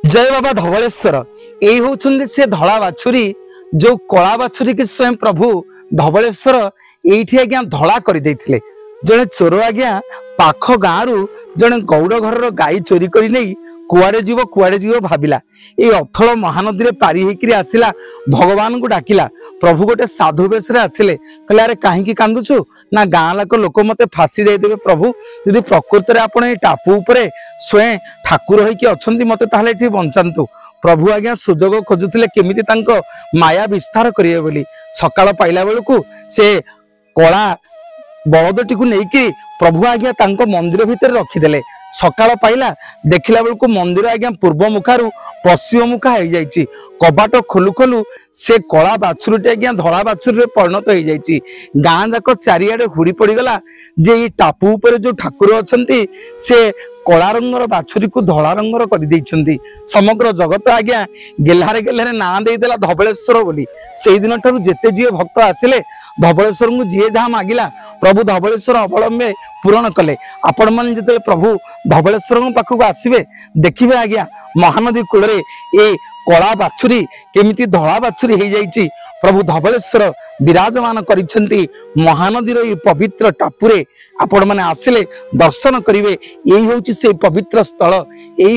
जय बाबा धवलेश्वर यही होउछन्ते से धला बाछुरी जो कला बाछुरी के स्वयं प्रभु धवलेश्वर एठी आज्ञा धला कर देथिले। जने चोर आज्ञा पाख गाँव जने गौड़ घर गाई चोरी कर नहीं कुआड़े जीव भाविला ये अथल महानदी रे पारी होकर आसिला भगवान को डाकिला। प्रभु गोटे साधु बेश आसिले कहले अरे कहीं कांदुचु ना गाँ लाक लोक मते फांसी देदेवे प्रभु यदि प्रकृत में आपण टापू उपरे स्वयं ठाकुर होइकी अछंती मते ताहले एठी बंचांतु। प्रभु आज्ञा सुजोग खोजुथिले केमिति तांको माया विस्तार करिवे बोली। सकाळ पाइला बेलकु से कला बलदटी को लेकिन प्रभु आज्ञा तांको मंदिर भितर रखिदेले। सकाळ पाइला देखिला बेलकु मंदिर आज्ञा पूर्व मुखारु पश्चिम मुखा हो जाइछि। कबाट खोलु खोलु से कला बाछुरीटी आज्ञा धला बाछुरी परिणत हो जाइछि। गाँ जाक चारिआडे हुड़ी पड़गला जे ये टापू उपरे जो ठाकुर अछंती से कला रंगर बाछुरी को धला रंगर कर देइछंती। समग्र जगत आज्ञा गेल्हारे गेल्हारे ना देदेला धवलेश्वर बोली। सेई दिन ठारु जेते जीव भक्त आसिले धवलेश्वर को जी जहाँ मागिला प्रभु धवलेश्वर अवलंबे पूरण कले। आपण मन जिते प्रभु धवलेश्वर पाखक आसबे देखिए आज्ञा महानदी कूल ए कला बाछुरी केमिति धला बाछुरी हो जाइछि। प्रभु धवलेश्वर विराजमान करिसेंती महानदी रो पवित्र टापुरे। आपण माने आसिले दर्शन करिवे। यही होछि से पवित्र स्थल। यही